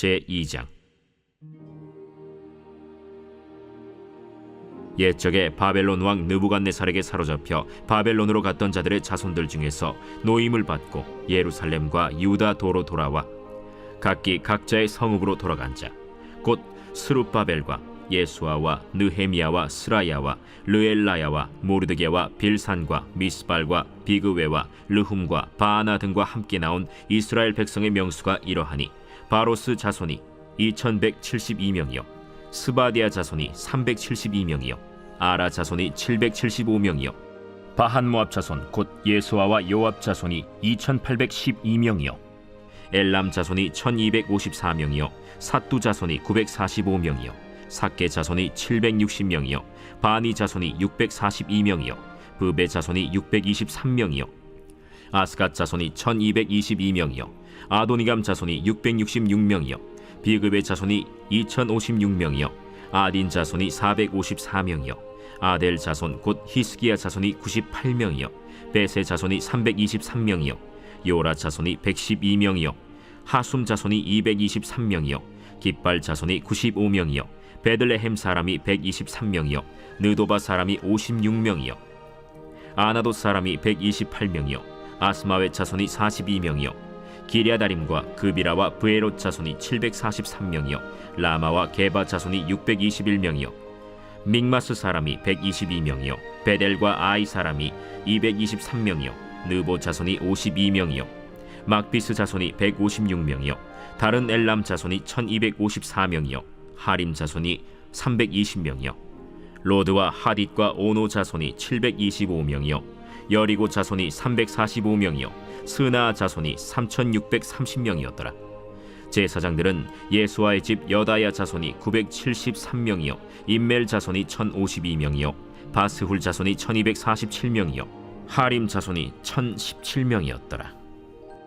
제2장. 옛적에 바벨론 왕 느부갓네살에게 사로잡혀 바벨론으로 갔던 자들의 자손들 중에서 노임을 받고 예루살렘과 유다 도로 돌아와 각기 각자의 성읍으로 돌아간 자, 곧 스룹바벨과 예수아와 느헤미야와 스라야와 르엘라야와 모르드게와 빌산과 미스발과 비그웨와 르훔과 바아나 등과 함께 나온 이스라엘 백성의 명수가 이러하니, 바로스 자손이 2172명이요 스바디아 자손이 372명이요 아라 자손이 775명이요 바한모압 자손 곧 예수아와 요압 자손이 2812명이요 엘람 자손이 1254명이요 삿두 자손이 945명이요 삭게 자손이 760명이요 바니 자손이 642명이요 브베 자손이 623명이요 아스갓 자손이 1222명이요 아도니감 자손이 666명이요 비그베 자손이 2056명이요 아딘 자손이 454명이요 아델 자손 곧 히스기야 자손이 98명이요 베세 자손이 323명이요 요라 자손이 112명이요 하숨 자손이 223명이요 깃발 자손이 95명이요 베들레헴 사람이 123명이요 느도바 사람이 56명이요 아나도 사람이 128명이요 아스마웨 자손이 42명이요 기랴다림과 그비라와 브에롯 자손이 743명이요 라마와 게바 자손이 621명이요 믹마스 사람이 122명이요 베델과 아이 사람이 223명이요 느보 자손이 52명이요 막비스 자손이 156명이요 다른 엘람 자손이 1254명이요 하림 자손이 320명이요 로드와 하딧과 오노 자손이 725명이요 여리고 자손이 345명이요 스나 자손이 3630명이었더라. 제사장들은 예수아의 집 여다야 자손이 973명이요 임멜 자손이 1052명이요 바스훌 자손이 1247명이요 하림 자손이 1017명이었더라.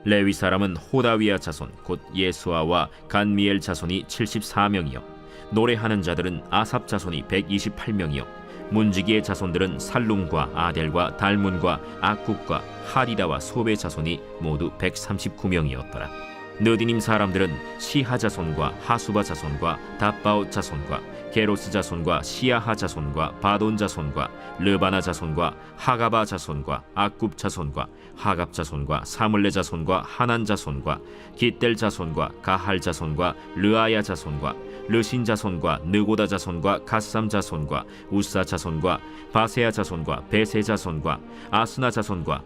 레위 사람은 호다위야 자손 곧 예수아와 간미엘 자손이 74명이요 노래하는 자들은 아삽 자손이 128명이요 문지기의 자손들은 살룸과 아델과 달문과 악국과 하리다와 소베 자손이 모두 139명이었더라. 느디님 사람들은 시하 자손과 하수바 자손과 답바옷 자손과 게로스 자손과 시야하 자손과 바돈 자손과 르바나 자손과 하가바 자손과 악굽 자손과 하갑 자손과 사물레 자손과 하난 자손과 깃델 자손과 가할 자손과 르아야 자손과 르신 자손과 느고다 자손과 갓삼 자손과 우사 자손과 바세야 자손과 베세 자손과 아스나 자손과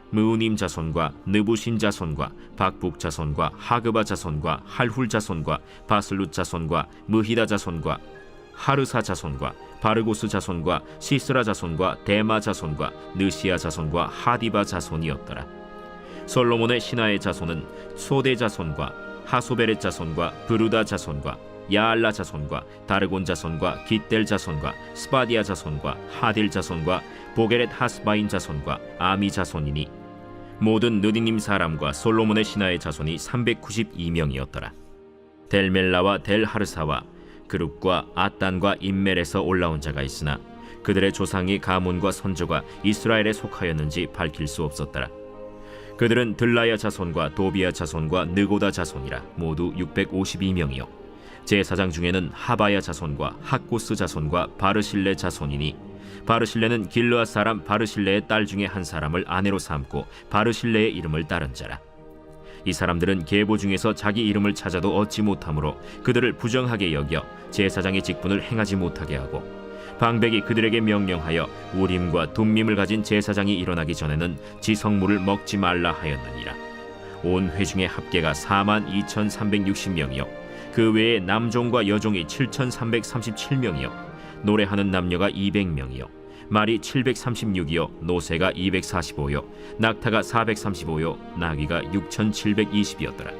무우님 자손과 느부신 자손과 박북 자손과 하그바 자손과 할훌 자손과 바슬룻 자손과 무히다 자손과 하르사 자손과 바르고스 자손과 시스라 자손과 데마 자손과 느시아 자손과 하디바 자손이었더라. 솔로몬의 신하의 자손은 소대 자손과 하소베렛 자손과 브루다 자손과 야알라 자손과 다르곤 자손과 깃델 자손과 스바디아 자손과 하딜 자손과 보게렛 하스바인 자손과 아미 자손이니 모든 느디님 사람과 솔로몬의 신하의 자손이 392명이었더라. 델멜라와 델하르사와 그룹과 아단과 임멜에서 올라온 자가 있으나 그들의 조상이 가문과 선조가 이스라엘에 속하였는지 밝힐 수 없었더라. 그들은 들라야 자손과 도비야 자손과 느고다 자손이라 모두 652명이요 제사장 중에는 하바야 자손과 학고스 자손과 바르실레 자손이니 바르실레는 길르앗 사람 바르실레의 딸 중에 한 사람을 아내로 삼고 바르실레의 이름을 따른 자라. 이 사람들은 계보 중에서 자기 이름을 찾아도 얻지 못하므로 그들을 부정하게 여겨 제사장의 직분을 행하지 못하게 하고 방백이 그들에게 명령하여 우림과 둠밈을 가진 제사장이 일어나기 전에는 지성물을 먹지 말라 하였느니라. 온 회중의 합계가 42,360명이요 그 외에 남종과 여종이 7,337명이요 노래하는 남녀가 200명이요 말이 736이요 노새가 245요 낙타가 435요 나귀가 6,720이었더라.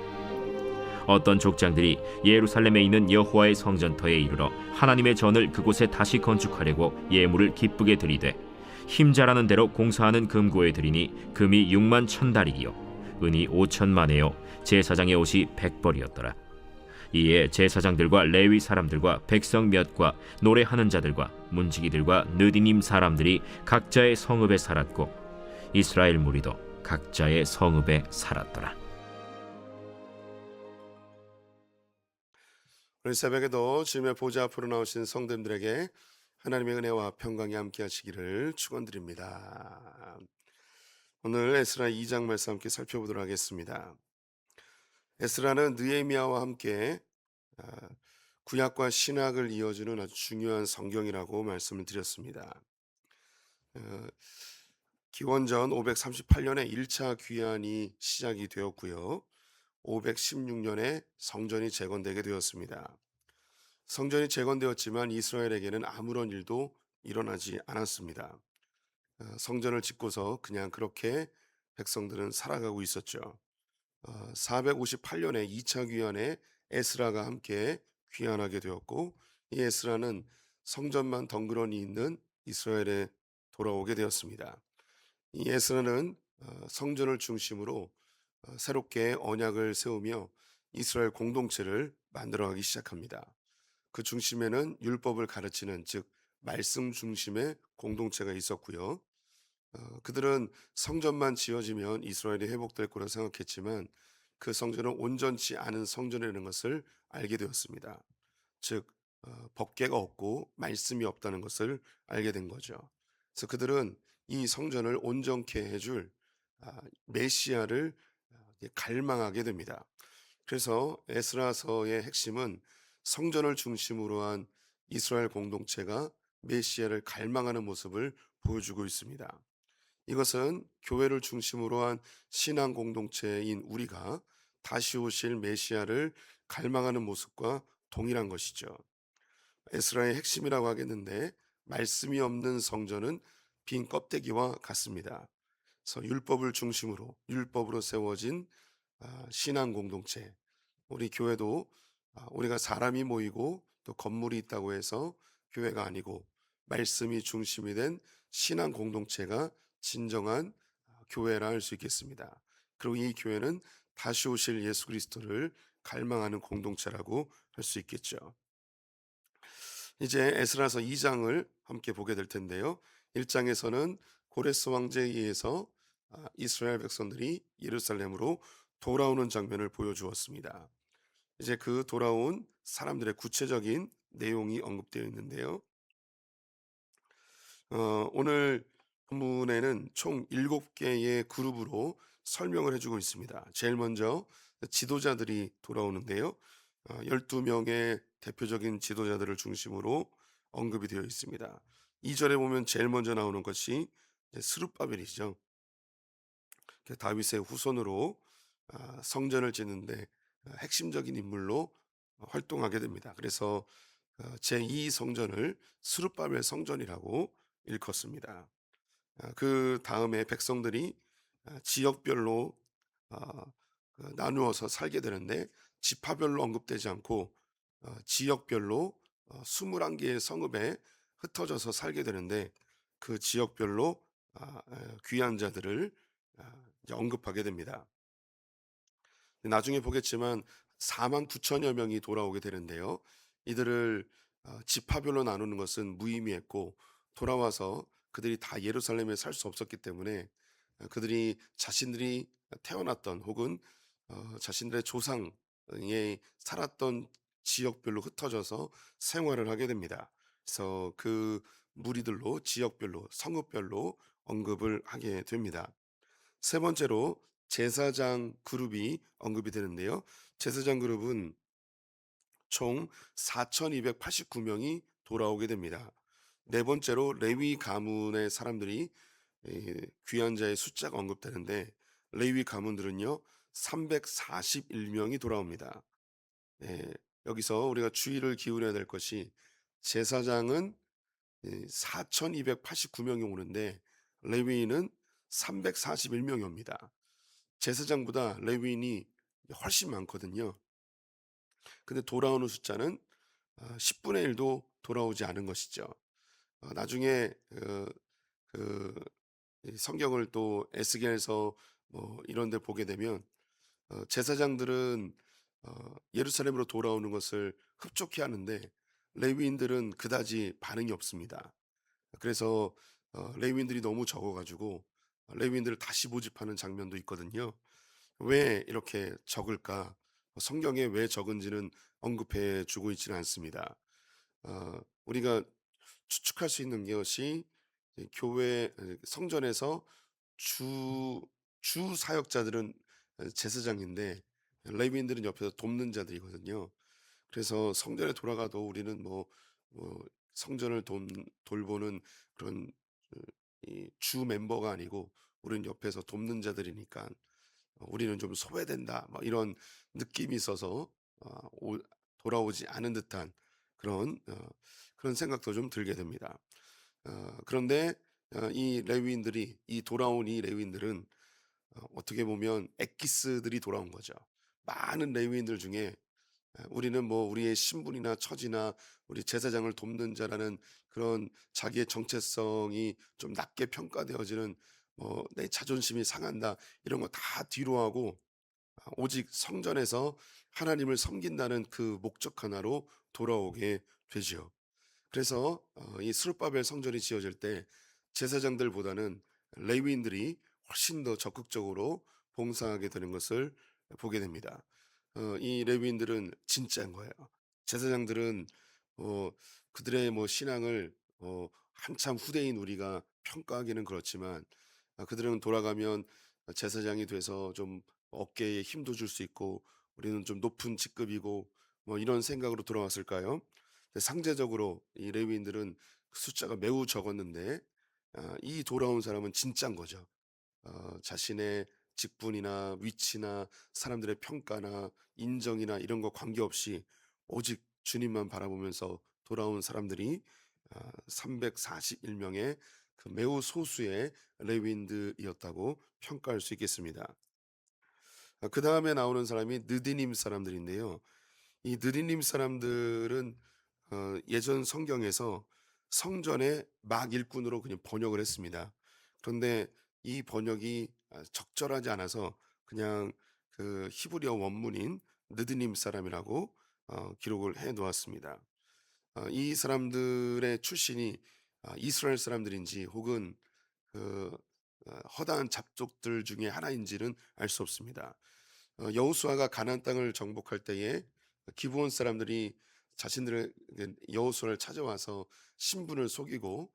어떤 족장들이 예루살렘에 있는 여호와의 성전터에 이르러 하나님의 전을 그곳에 다시 건축하려고 예물을 기쁘게 드리되 힘자라는 대로 공사하는 금고에 드리니 금이 6만 1,000다리기요 은이 5,000만에요 제사장의 옷이 100벌이었더라. 이에 제사장들과 레위 사람들과 백성 몇과 노래하는 자들과 문지기들과 느디님 사람들이 각자의 성읍에 살았고 이스라엘 무리도 각자의 성읍에 살았더라. 오늘 새벽에도 주님의 보좌 앞으로 나오신 성도님들에게 하나님의 은혜와 평강이 함께 하시기를 축원드립니다. 오늘 에스라 2장 말씀 함께 살펴보도록 하겠습니다. 에스라는 느헤미야와 함께 아, 구약과 신약을 이어주는 아주 중요한 성경이라고 말씀을 드렸습니다. 어, 기원전 538년에 1차 귀환이 시작이 되었고요. 516년에 성전이 재건되게 되었습니다. 성전이 재건되었지만 이스라엘에게는 아무런 일도 일어나지 않았습니다. 성전을 짓고서 그냥 그렇게 백성들은 살아가고 있었죠. 458년에 2차 귀환에 에스라가 함께 귀환하게 되었고, 이 에스라는 성전만 덩그러니 있는 이스라엘에 돌아오게 되었습니다. 이 에스라는 성전을 중심으로 새롭게 언약을 세우며 이스라엘 공동체를 만들어가기 시작합니다. 그 중심에는 율법을 가르치는, 즉 말씀 중심의 공동체가 있었고요. 그들은 성전만 지어지면 이스라엘이 회복될 거라 생각했지만 그 성전은 온전치 않은 성전이라는 것을 알게 되었습니다. 즉 법궤가 없고 말씀이 없다는 것을 알게 된 거죠. 그래서 그들은 이 성전을 온전케 해줄 메시아를 갈망하게 됩니다. 그래서 에스라서의 핵심은 성전을 중심으로 한 이스라엘 공동체가 메시아를 갈망하는 모습을 보여주고 있습니다. 이것은 교회를 중심으로 한 신앙 공동체인 우리가 다시 오실 메시아를 갈망하는 모습과 동일한 것이죠. 에스라의 핵심이라고 하겠는데, 말씀이 없는 성전은 빈 껍데기와 같습니다. 그래서 율법을 중심으로 율법으로 세워진 신앙 공동체, 우리 교회도 우리가 사람이 모이고 또 건물이 있다고 해서 교회가 아니고 말씀이 중심이 된 신앙 공동체가 진정한 교회라 할 수 있겠습니다. 그리고 이 교회는 다시 오실 예수 그리스도를 갈망하는 공동체라고 할 수 있겠죠. 이제 에스라서 2장을 함께 보게 될 텐데요. 1장에서는 고레스 왕제에 의해서 이스라엘 백성들이 예루살렘으로 돌아오는 장면을 보여주었습니다. 이제 그 돌아온 사람들의 구체적인 내용이 언급되어 있는데요. 오늘 본문에는 총 7개의 그룹으로 설명을 해주고 있습니다. 제일 먼저 지도자들이 돌아오는데요. 12명의 대표적인 지도자들을 중심으로 언급이 되어 있습니다. 2절에 보면 제일 먼저 나오는 것이 스룹바벨이죠. 다윗의 후손으로 성전을 짓는데 핵심적인 인물로 활동하게 됩니다. 그래서 제2 성전을 스룹바벨 성전이라고 일컫습니다. 그 다음에 백성들이 지역별로 나누어서 살게 되는데, 지파별로 언급되지 않고 지역별로 21개의 성읍에 흩어져서 살게 되는데, 그 지역별로 귀한 자들을 이제 언급하게 됩니다. 나중에 보겠지만 4만 9천여 명이 돌아오게 되는데요. 이들을 지파별로 나누는 것은 무의미했고, 돌아와서 그들이 다 예루살렘에 살 수 없었기 때문에 그들이 자신들이 태어났던 혹은 자신들의 조상이 살았던 지역별로 흩어져서 생활을 하게 됩니다. 그래서 그 무리들로 지역별로 성읍별로 언급을 하게 됩니다. 세 번째로 제사장 그룹이 언급이 되는데요. 제사장 그룹은 총 4,289명이 돌아오게 됩니다. 네 번째로 레위 가문의 사람들이 귀한 자의 숫자가 언급되는데, 레위 가문들은요 341명이 돌아옵니다. 예, 여기서 우리가 주의를 기울여야 될 것이, 제사장은 4,289명이 오는데 레위인은 341명이 옵니다. 제사장보다 레위인이 훨씬 많거든요. 근데 돌아오는 숫자는 10분의 1도 돌아오지 않은 것이죠. 나중에 그 성경을 또 에스겔서 뭐 이런 데 보게 되면 제사장들은 예루살렘으로 돌아오는 것을 흡족해 하는데 레위인들은 그다지 반응이 없습니다. 그래서 레위인들이 너무 적어 가지고 레위인들을 다시 모집하는 장면도 있거든요. 왜 이렇게 적을까? 성경에 왜 적은지는 언급해 주고 있지는 않습니다. 우리가 추측할 수 있는 것이 이제 교회 성전에서 주 주 사역자들은 제사장인데 레위인들은 옆에서 돕는 자들이거든요. 그래서 성전에 돌아가도 우리는 뭐 성전을 돌보는 그런 이 주 멤버가 아니고 우리는 옆에서 돕는 자들이니까 우리는 좀 소외된다. 뭐 이런 느낌이 있어서 돌아오지 않은 듯한 그런 생각도 좀 들게 됩니다. 그런데 이 돌아온 이 레위인들은 어떻게 보면 엑기스들이 돌아온 거죠. 많은 레위인들 중에 우리는 뭐 우리의 신분이나 처지나 우리 제사장을 돕는 자라는 그런 자기의 정체성이 좀 낮게 평가되어지는 뭐 내 자존심이 상한다 이런 거 다 뒤로 하고 오직 성전에서 하나님을 섬긴다는 그 목적 하나로 돌아오게 되지요. 그래서 이 스룹바벨 성전이 지어질 때 제사장들보다는 레위인들이 훨씬 더 적극적으로 봉사하게 되는 것을 보게 됩니다. 이 레위인들은 진짜인 거예요. 제사장들은 어, 그들의 뭐 신앙을 한참 후대인 우리가 평가하기는 그렇지만 그들은 돌아가면 제사장이 돼서 좀 어깨에 힘도 줄 수 있고 우리는 좀 높은 직급이고 뭐 이런 생각으로 돌아왔을까요? 근데 상대적으로 이 레위인들은 그 숫자가 매우 적었는데 이 돌아온 사람은 진짠 거죠. 자신의 직분이나 위치나 사람들의 평가나 인정이나 이런 거 관계없이 오직 주님만 바라보면서 돌아온 사람들이 341명의 그 매우 소수의 레위인들이었다고 평가할 수 있겠습니다. 그다음에 나오는 사람이 느디님 사람들인데요. 이 느디님 사람들은 예전 성경에서 성전의 막 일꾼으로 그냥 번역을 했습니다. 그런데 이 번역이 적절하지 않아서 그냥 그 히브리어 원문인 느드님 사람이라고 기록을 해 놓았습니다. 이 사람들의 출신이 이스라엘 사람들인지 혹은 그 허다한 잡족들 중에 하나인지는 알 수 없습니다. 여호수아가 가나안 땅을 정복할 때에 기브온 사람들이 자신들의 여호수아를 찾아와서 신분을 속이고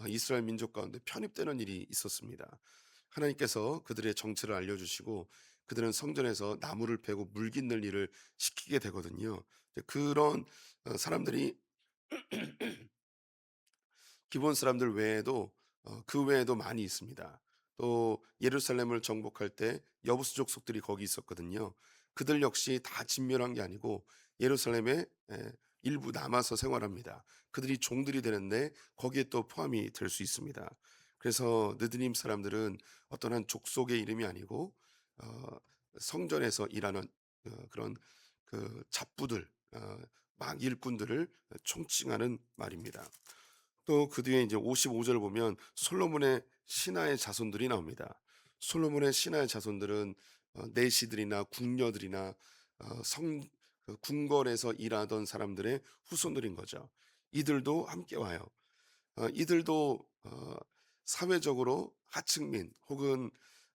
이스라엘 민족 가운데 편입되는 일이 있었습니다. 하나님께서 그들의 정체를 알려주시고 그들은 성전에서 나무를 패고 물 깃는 일을 시키게 되거든요. 이제 그런 사람들이 기본 사람들 외에도 그 외에도 많이 있습니다. 또 예루살렘을 정복할 때 여부수 족속들이 거기 있었거든요. 그들 역시 다 진멸한 게 아니고 예루살렘에 일부 남아서 생활합니다. 그들이 종들이 되는데 거기에 또 포함이 될 수 있습니다. 그래서 느드님 사람들은 어떤 한 족속의 이름이 아니고 어, 성전에서 일하는 그런 그 잡부들, 막 일꾼들을 총칭하는 말입니다. 또 그 뒤에 이제 55절 보면 솔로몬의 신하의 자손들이 나옵니다. 솔로몬의 신하의 자손들은 내시들이나 궁녀들이나 성 궁궐에서 일하던 사람들의 후손들인 거죠. 이들도 함께 와요. 이들도 사회적으로 하층민 혹은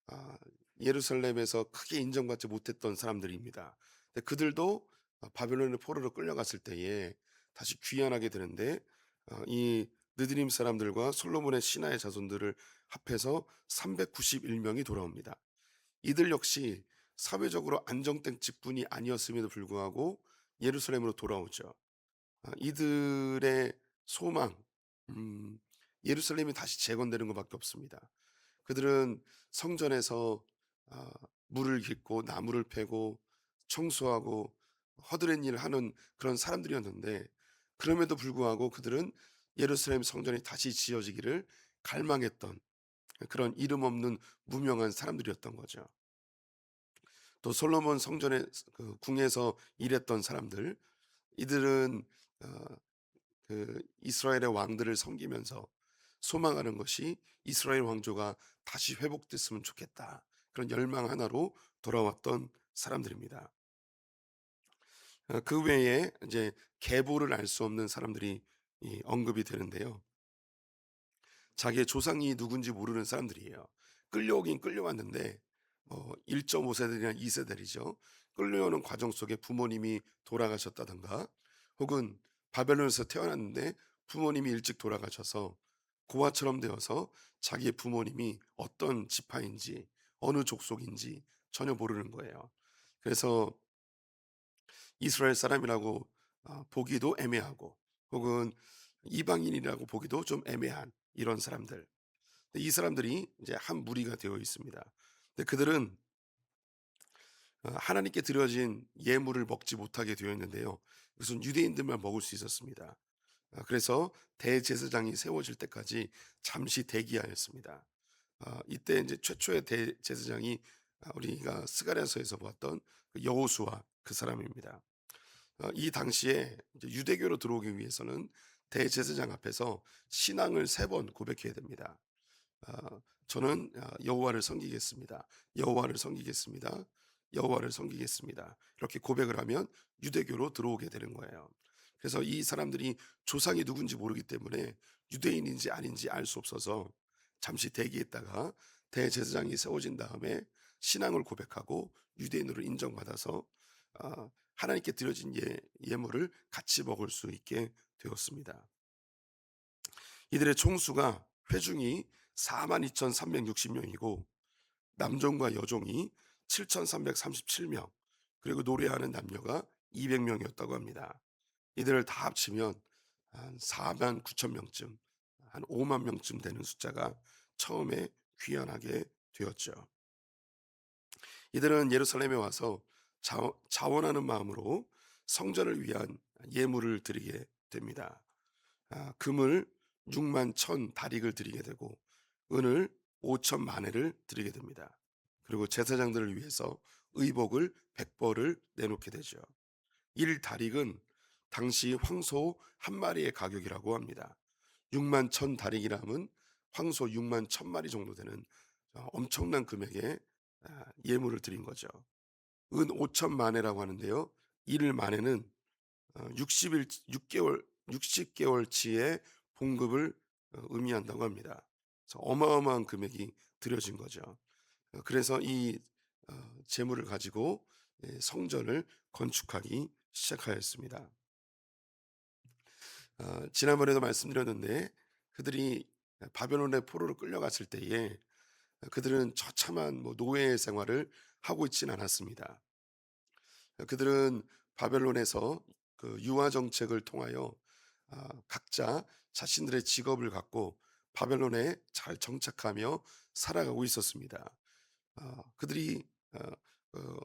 아, 예루살렘에서 크게 인정받지 못했던 사람들입니다. 근데 그들도 바벨론의 포로로 끌려갔을 때에 다시 귀환하게 되는데 이 느드림 사람들과 솔로몬의 신하의 자손들을 합해서 391명이 돌아옵니다. 이들 역시 사회적으로 안정된 직분이 아니었음에도 불구하고 예루살렘으로 돌아오죠. 이들의 소망, 음, 예루살렘이 다시 재건되는 것밖에 없습니다. 그들은 성전에서 아, 물을 깃고 나무를 패고 청소하고 허드렛 일을 하는 그런 사람들이었는데 그럼에도 불구하고 그들은 예루살렘 성전이 다시 지어지기를 갈망했던 그런 이름 없는 무명한 사람들이었던 거죠. 또 솔로몬 성전의 그 궁에서 일했던 사람들, 이들은 어, 그 이스라엘의 왕들을 섬기면서 소망하는 것이 이스라엘 왕조가 다시 회복됐으면 좋겠다. 그런 열망 하나로 돌아왔던 사람들입니다. 그 외에 이제 계보를 알 수 없는 사람들이 언급이 되는데요. 자기의 조상이 누군지 모르는 사람들이에요. 끌려오긴 끌려왔는데 1.5세대나 2세대이죠. 끌려오는 과정 속에 부모님이 돌아가셨다든가, 혹은 바벨론에서 태어났는데 부모님이 일찍 돌아가셔서 고아처럼 되어서 자기의 부모님이 어떤 지파인지 어느 족속인지 전혀 모르는 거예요. 그래서 이스라엘 사람이라고 보기도 애매하고, 혹은 이방인이라고 보기도 좀 애매한 이런 사람들. 이 사람들이 이제 한 무리가 되어 있습니다. 근데 그들은 하나님께 드려진 예물을 먹지 못하게 되어 있는데요. 이것은 유대인들만 먹을 수 있었습니다. 그래서 대제사장이 세워질 때까지 잠시 대기하였습니다. 이때 이제 최초의 대제사장이 우리가 스가랴서에서 보았던 그 여호수아 그 사람입니다. 이 당시에 이제 유대교로 들어오기 위해서는 대제사장 앞에서 신앙을 3번 고백해야 됩니다. 저는 여호와를 섬기겠습니다. 여호와를 섬기겠습니다. 여호와를 섬기겠습니다. 이렇게 고백을 하면 유대교로 들어오게 되는 거예요. 그래서 이 사람들이 조상이 누군지 모르기 때문에 유대인인지 아닌지 알 수 없어서 잠시 대기했다가 대제사장이 세워진 다음에 신앙을 고백하고 유대인으로 인정받아서 하나님께 드려진 예물을 같이 먹을 수 있게 되었습니다. 이들의 총수가 회중이 42,360명이고 남종과 여종이 7,337명, 그리고 노래하는 남녀가 200명이었다고 합니다. 이들을 다 합치면 한 4만 9천 명쯤, 한 5만 명쯤 되는 숫자가 처음에 귀환하게 되었죠. 이들은 예루살렘에 와서 자원하는 마음으로 성전을 위한 예물을 드리게 됩니다. 금을 6만 천 다릭을 드리게 되고, 은을 5천 마네를 드리게 됩니다. 그리고 제사장들을 위해서 의복을 100벌을 내놓게 되죠. 1다릭은 당시 황소 한 마리의 가격이라고 합니다. 6만 천 다릭이라면 황소 6만 천 마리 정도 되는 엄청난 금액의 예물을 드린 거죠. 은 5천 마네라고 하는데요. 1 마네는 60일 6개월 60개월치의 봉급을 의미한다고 합니다. 그래서 어마어마한 금액이 들여진 거죠. 그래서 이 재물을 가지고 성전을 건축하기 시작하였습니다. 지난번에도 말씀드렸는데, 그들이 바벨론의 포로로 끌려갔을 때에 그들은 처참한 노예 생활을 하고 있지는 않았습니다. 그들은 바벨론에서 그 유아 정책을 통하여 각자 자신들의 직업을 갖고 바벨론에 잘 정착하며 살아가고 있었습니다. 그들이 어,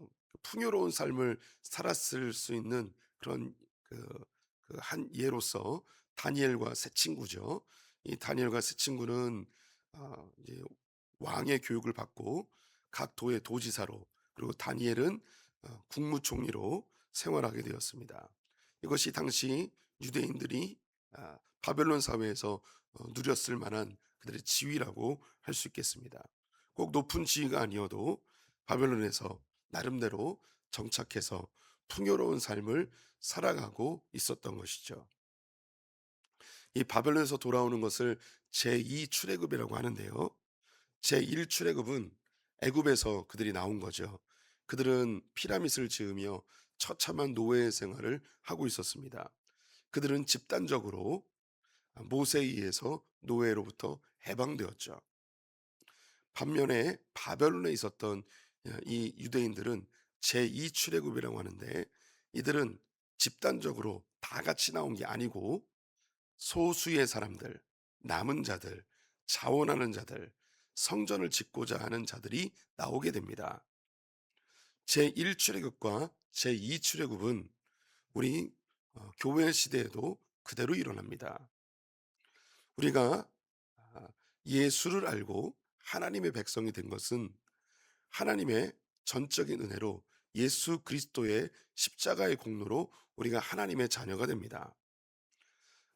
풍요로운 삶을 살았을 수 있는 그런 한 예로서 다니엘과 세 친구죠. 이 다니엘과 세 친구는 이제 왕의 교육을 받고 각 도의 도지사로, 그리고 다니엘은 국무총리로 생활하게 되었습니다. 이것이 당시 유대인들이 바벨론 사회에서 누렸을 만한 그들의 지위라고 할 수 있겠습니다. 꼭 높은 지위가 아니어도 바벨론에서 나름대로 정착해서 풍요로운 삶을 살아가고 있었던 것이죠. 이 바벨론에서 돌아오는 것을 제2 출애굽이라고 하는데요. 제1 출애굽은 애굽에서 그들이 나온 거죠. 그들은 피라밋을 지으며 처참한 노예 생활을 하고 있었습니다. 그들은 집단적으로 모세에 의해서 노예로부터 해방되었죠. 반면에 바벨론에 있었던 이 유대인들은 제2 출애굽이라고 하는데, 이들은 집단적으로 다 같이 나온 게 아니고 소수의 사람들, 남은 자들, 자원하는 자들, 성전을 짓고자 하는 자들이 나오게 됩니다. 제1 출애굽과 제2 출애굽은 우리 교회 시대에도 그대로 일어납니다. 우리가 예수를 알고 하나님의 백성이 된 것은 하나님의 전적인 은혜로 예수 그리스도의 십자가의 공로로 우리가 하나님의 자녀가 됩니다.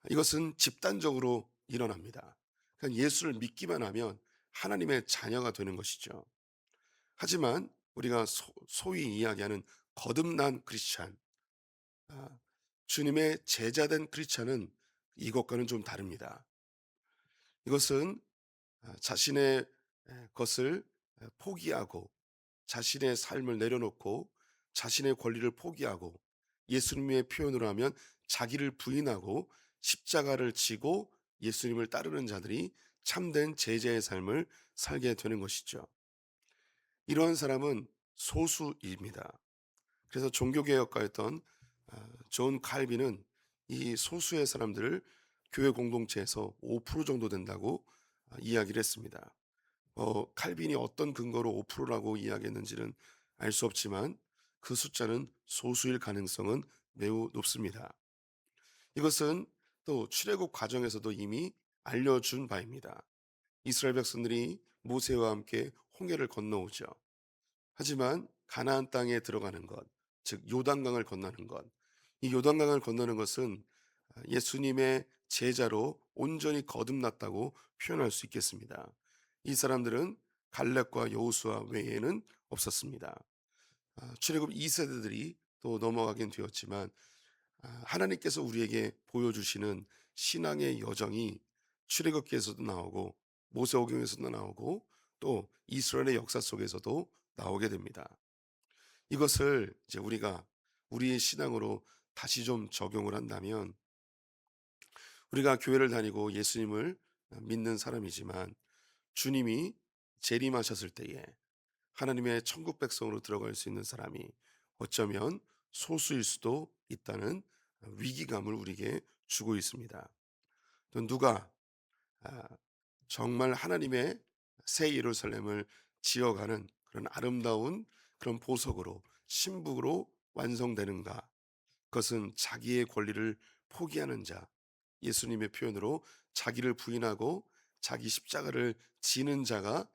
이것은 집단적으로 일어납니다. 그냥 예수를 믿기만 하면 하나님의 자녀가 되는 것이죠. 하지만 우리가 소위 이야기하는 거듭난 크리스찬, 주님의 제자된 크리스찬은 이것과는 좀 다릅니다. 이것은 자신의 것을 포기하고 자신의 삶을 내려놓고 자신의 권리를 포기하고, 예수님의 표현으로 하면 자기를 부인하고 십자가를 지고 예수님을 따르는 자들이 참된 제자의 삶을 살게 되는 것이죠. 이러한 사람은 소수입니다. 그래서 종교개혁가였던 존 칼빈은 이 소수의 사람들을 교회 공동체에서 5% 정도 된다고 이야기를 했습니다. 칼빈이 어떤 근거로 5%라고 이야기했는지는 알 수 없지만 그 숫자는 소수일 가능성은 매우 높습니다. 이것은 또 출애굽 과정에서도 이미 알려준 바입니다. 이스라엘 백성들이 모세와 함께 홍해를 건너오죠. 하지만 가나안 땅에 들어가는 것, 즉 요단강을 건너는 것, 이 요단강을 건너는 것은 예수님의 제자로 온전히 거듭났다고 표현할 수 있겠습니다. 이 사람들은 갈렙과 여호수아 외에는 없었습니다. 출애굽 2세대들이 또 넘어가긴 되었지만 하나님께서 우리에게 보여주시는 신앙의 여정이 출애굽기에서도 나오고 모세오경에서도 나오고 또 이스라엘의 역사 속에서도 나오게 됩니다. 이것을 이제 우리가 우리의 신앙으로 다시 좀 적용을 한다면, 우리가 교회를 다니고 예수님을 믿는 사람이지만 주님이 재림하셨을 때에 하나님의 천국 백성으로 들어갈 수 있는 사람이 어쩌면 소수일 수도 있다는 위기감을 우리에게 주고 있습니다. 또 누가 아, 정말 하나님의 새 예루살렘을 지어가는 그런 아름다운 그런 보석으로 신부로 완성되는가? 그것은 자기의 권리를 포기하는 자, 예수님의 표현으로 자기를 부인하고 자기 십자가를 지는 자가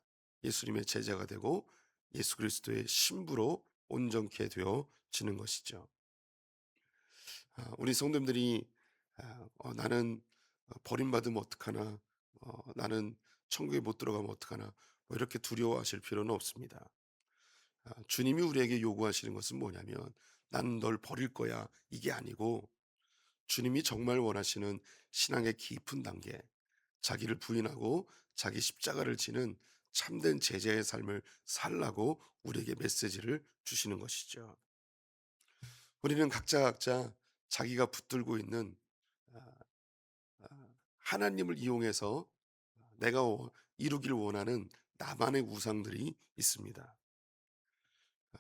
예수님의 제자가 되고 예수 그리스도의 신부로 온전케 되어지는 것이죠. 우리 성도님들이 나는 버림받으면 어떡하나, 나는 천국에 못 들어가면 어떡하나, 뭐 이렇게 두려워하실 필요는 없습니다. 주님이 우리에게 요구하시는 것은 뭐냐면 나는 널 버릴 거야, 이게 아니고, 주님이 정말 원하시는 신앙의 깊은 단계, 자기를 부인하고 자기 십자가를 지는 참된 제자의 삶을 살라고 우리에게 메시지를 주시는 것이죠. 우리는 각자 자기가 붙들고 있는 아, 하나님을 이용해서 내가 이루길 원하는 나만의 우상들이 있습니다.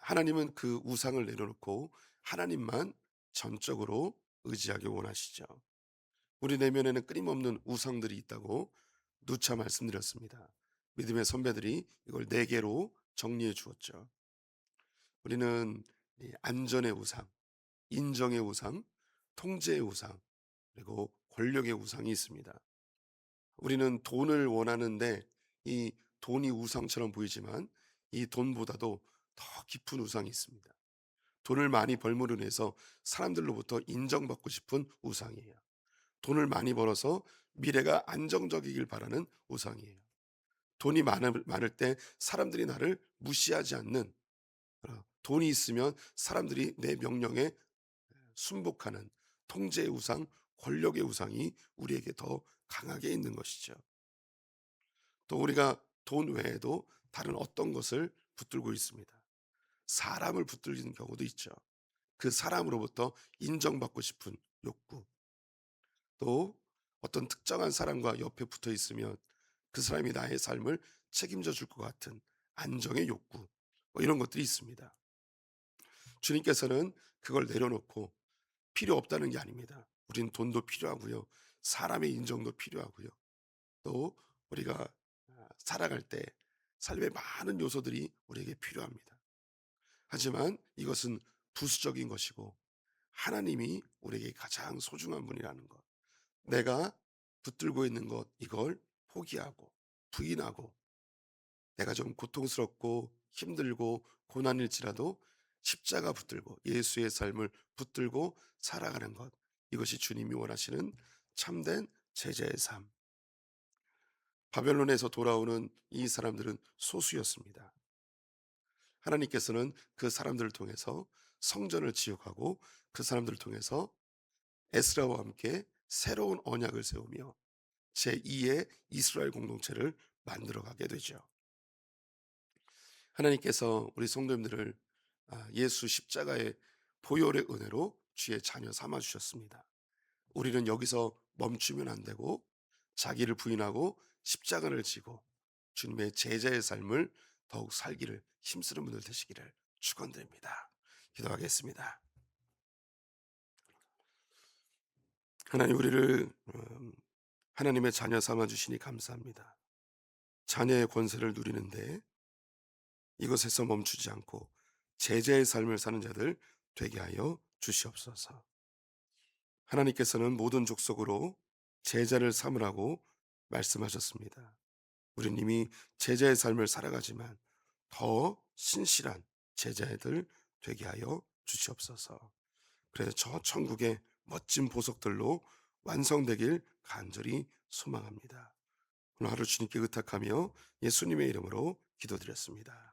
하나님은 그 우상을 내려놓고 하나님만 전적으로 의지하기 원하시죠. 우리 내면에는 끊임없는 우상들이 있다고 누차 말씀드렸습니다. 믿음의 선배들이 이걸 네 개로 정리해 주었죠. 우리는 이 안전의 우상, 인정의 우상, 통제의 우상, 그리고 권력의 우상이 있습니다. 우리는 돈을 원하는데 이 돈이 우상처럼 보이지만 이 돈보다도 더 깊은 우상이 있습니다. 돈을 많이 벌므로 인해서 사람들로부터 인정받고 싶은 우상이에요. 돈을 많이 벌어서 미래가 안정적이길 바라는 우상이에요. 돈이 많을 때 사람들이 나를 무시하지 않는, 돈이 있으면 사람들이 내 명령에 순복하는 통제의 우상, 권력의 우상이 우리에게 더 강하게 있는 것이죠. 또 우리가 돈 외에도 다른 어떤 것을 붙들고 있습니다. 사람을 붙들리는 경우도 있죠. 그 사람으로부터 인정받고 싶은 욕구, 또 어떤 특정한 사람과 옆에 붙어 있으면 그 사람이 나의 삶을 책임져 줄 것 같은 안정의 욕구, 뭐 이런 것들이 있습니다. 주님께서는 그걸 내려놓고 필요 없다는 게 아닙니다. 우리는 돈도 필요하고요. 사람의 인정도 필요하고요. 또 우리가 살아갈 때 삶의 많은 요소들이 우리에게 필요합니다. 하지만 이것은 부수적인 것이고 하나님이 우리에게 가장 소중한 분이라는 것. 내가 붙들고 있는 것, 이걸 포기하고 부인하고, 내가 좀 고통스럽고 힘들고 고난일지라도 십자가 붙들고 예수의 삶을 붙들고 살아가는 것, 이것이 주님이 원하시는 참된 제자의 삶. 바벨론에서 돌아오는 이 사람들은 소수였습니다. 하나님께서는 그 사람들을 통해서 성전을 지어가고 그 사람들을 통해서 에스라와 함께 새로운 언약을 세우며 제2의 이스라엘 공동체를 만들어가게 되죠. 하나님께서 우리 성도님들을 예수 십자가의 보혈의 은혜로 주의 자녀 삼아 주셨습니다. 우리는 여기서 멈추면 안 되고 자기를 부인하고 십자가를 지고 주님의 제자의 삶을 더욱 살기를 힘쓰는 분들 되시기를 축원드립니다. 기도하겠습니다. 하나님, 우리를 하나님의 자녀 삼아 주시니 감사합니다. 자녀의 권세를 누리는데 이것에서 멈추지 않고 제자의 삶을 사는 자들 되게 하여 주시옵소서. 하나님께서는 모든 족속으로 제자를 삼으라고 말씀하셨습니다. 우리는 이미 제자의 삶을 살아가지만 더 신실한 제자들 되게 하여 주시옵소서. 그래서 저 천국의 멋진 보석들로 완성되길 간절히 소망합니다. 오늘 하루 주님께 의탁하며 예수님의 이름으로 기도드렸습니다.